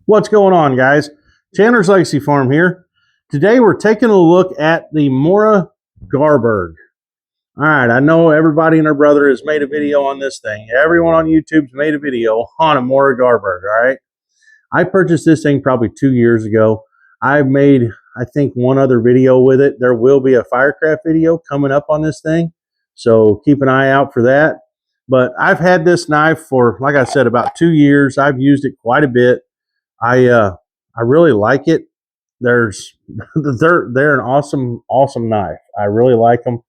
What's going on, guys? Chandler's Legacy Farm here. Today we're taking a look at the Morakniv Garberg. All right, I know everybody and their brother has made a video on this thing. Everyone on YouTube's made a video on a Morakniv Garberg, all right? I purchased this thing probably 2 years ago. I've made, I think, one other video with it. There will be a firecraft video coming up on this thing, so keep an eye out for that. But I've had this knife for, like I said, about 2 years. I've used it quite a bit. I really like it. They're an awesome knife. I really like them.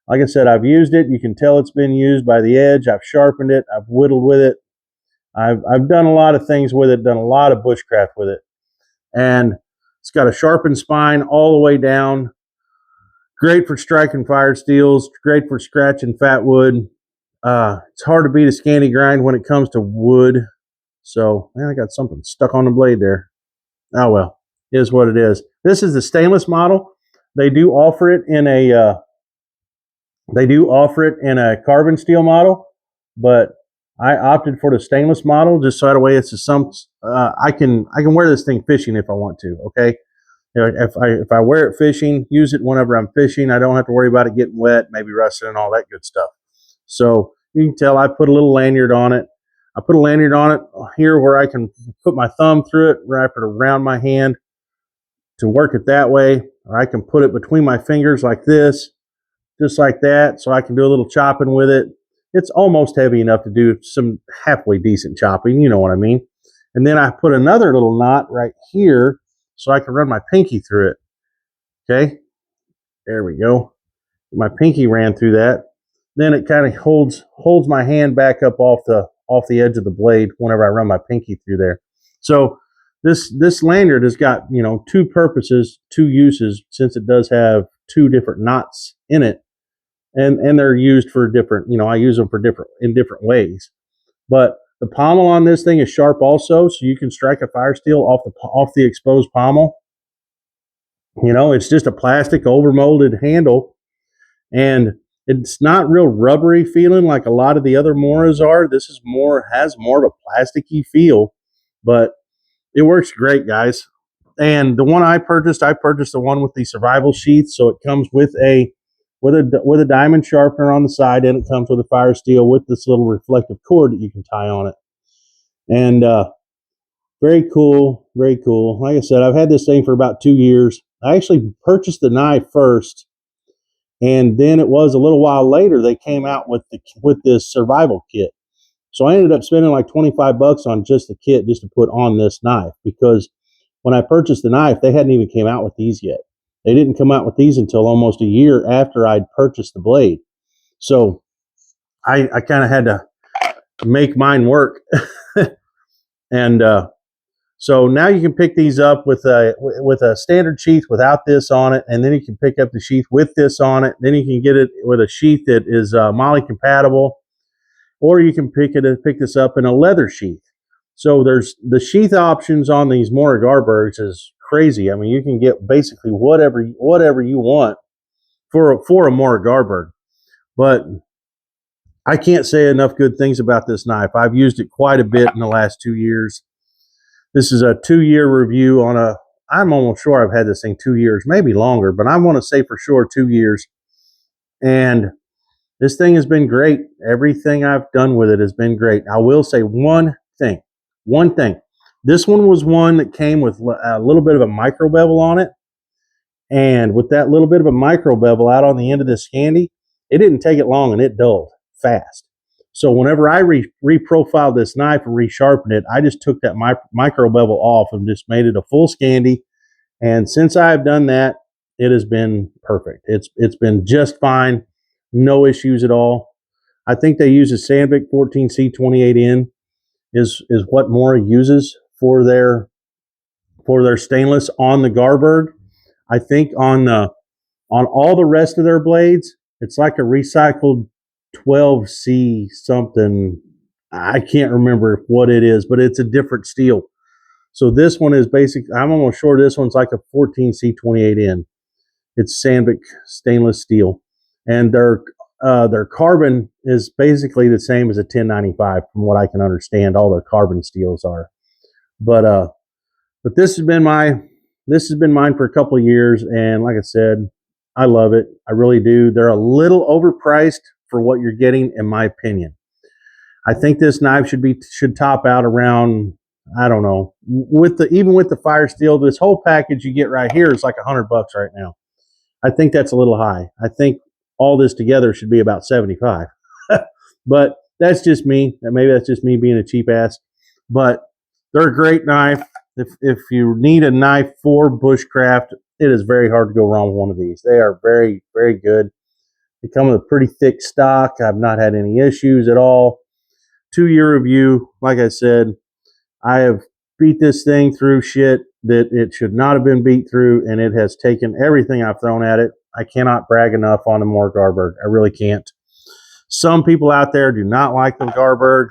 Like I said, I've used it. You can tell it's been used by the edge. I've sharpened it. I've whittled with it. I've done a lot of things with it. Done a lot of bushcraft with it, and it's got a sharpened spine all the way down. Great for striking fire steels. Great for scratching fat wood. It's hard to beat a Scandi grind when it comes to wood. So, man, I got something stuck on the blade there. Oh well, it is what it is. This is the stainless model. They do offer it in a carbon steel model, but I opted for the stainless model just so that way it's I can wear this thing fishing if I want to. Okay, if I wear it fishing, use it whenever I'm fishing. I don't have to worry about it getting wet, maybe rusting and all that good stuff. So you can tell I put a little lanyard on it. I put a lanyard on it here where I can put my thumb through it, wrap it around my hand to work it that way, or I can put it between my fingers like this, just like that, so I can do a little chopping with it. It's almost heavy enough to do some halfway decent chopping, you know what I mean. And then I put another little knot right here so I can run my pinky through it. Okay, there we go. My pinky ran through that. Then it kind of holds my hand back up off the edge of the blade whenever I run my pinky through there. So this lanyard has got, you know, two purposes, two uses, since it does have two different knots in it, and they're used for different, you know, I use them for in different ways. But the pommel on this thing is sharp also, so you can strike a fire steel off the exposed pommel. You know, it's just a plastic overmolded handle, and it's not real rubbery feeling like a lot of the other Moras are. This is has more of a plasticky feel, but it works great, guys. And the one I purchased the one with the survival sheath, so it comes with a diamond sharpener on the side, and it comes with a fire steel with this little reflective cord that you can tie on it. And very cool, very cool. Like I said, I've had this thing for about 2 years. I actually purchased the knife first, and then it was a little while later they came out with this survival kit. So I ended up spending like 25 bucks on just the kit just to put on this knife, because when I purchased the knife, they hadn't even came out with these yet. They didn't come out with these until almost a year after I'd purchased the blade. So I kind of had to make mine work. And so now you can pick these up with a standard sheath without this on it, and then you can pick up the sheath with this on it. Then you can get it with a sheath that is MOLLE compatible, or you can pick this up in a leather sheath. So there's the sheath options on these Morakniv Garbergs is crazy. I mean, you can get basically whatever you want for a Morakniv Garberg. But I can't say enough good things about this knife. I've used it quite a bit in the last 2 years. This is a 2-year review on I'm almost sure I've had this thing 2 years, maybe longer, but I want to say for sure 2 years. And this thing has been great. Everything I've done with it has been great. I will say one thing. This one was one that came with a little bit of a micro bevel on it. And with that little bit of a micro bevel out on the end of this Scandi, it didn't take it long and it dulled fast. So whenever I reprofiled this knife and resharpened it, I just took that micro bevel off and just made it a full Scandi. And since I've done that, it has been perfect. It's been just fine. No issues at all. I think they use a Sandvik 14C28N is what Mora uses for their stainless on the Garberg. I think on all the rest of their blades, it's like a recycled 12C something. I can't remember what it is, but it's a different steel. So this one is I'm almost sure this one's like a 14C28N. It's Sandvik stainless steel, and their carbon is basically the same as a 1095 from what I can understand. All their carbon steels are, but But this has been mine for a couple of years, and like I said, I love it. I really do. They're a little overpriced for what you're getting, in my opinion. I think this knife should top out around, I don't know, even with the fire steel. This whole package you get right here is like $100 right now. I think that's a little high. I think all this together should be about 75. But that's just me. Maybe that's just me being a cheap ass. But they're a great knife. If you need a knife for bushcraft, it is very hard to go wrong with one of these. They are very, very good. They come with a pretty thick stock. I've not had any issues at all. 2-year review. Like I said, I have beat this thing through shit that it should not have been beat through, and it has taken everything I've thrown at it. I cannot brag enough on the Morakniv Garberg. I really can't. Some people out there do not like the Garberg,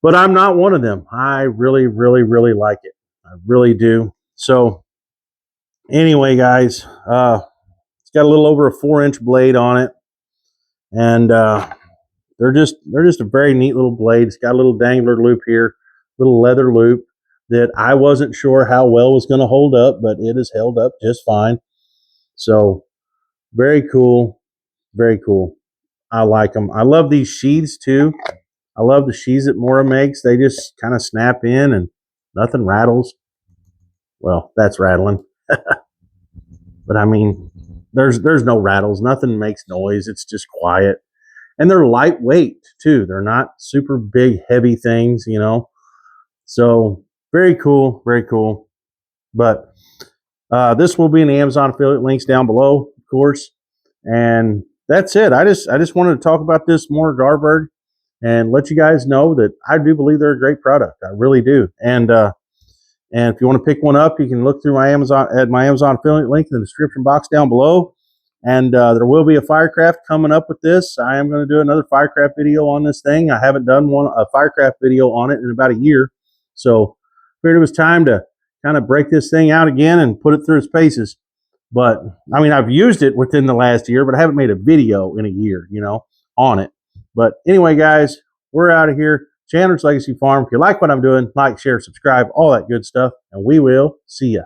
but I'm not one of them. I really, really, really like it. I really do. So anyway, guys, it's got a little over a 4-inch blade on it, and they're just a very neat little blade. It's got a little dangler loop here, little leather loop that I wasn't sure how well was going to hold up, but it has held up just fine. So very cool, very cool. I like them. I love these sheaths too. I love the sheaths that Mora makes. They just kind of snap in and nothing rattles. Well, that's rattling. But I mean, there's no rattles. Nothing makes noise. It's just quiet. And they're lightweight too. They're not super big, heavy things, you know. So very cool, very cool. But this will be in the Amazon affiliate links down below, of course. And that's it. I just wanted to talk about this more Garberg and let you guys know that I do believe they're a great product. I really do. And if you want to pick one up, you can look through my Amazon affiliate link in the description box down below. And there will be a firecraft coming up with this. I am going to do another firecraft video on this thing. I haven't done a firecraft video on it in about a year. So I figured it was time to kind of break this thing out again and put it through its paces. But I mean, I've used it within the last year, but I haven't made a video in a year, you know, on it. But anyway, guys, we're out of here. Chandler's Legacy Farm. If you like what I'm doing, like, share, subscribe, all that good stuff. And we will see ya.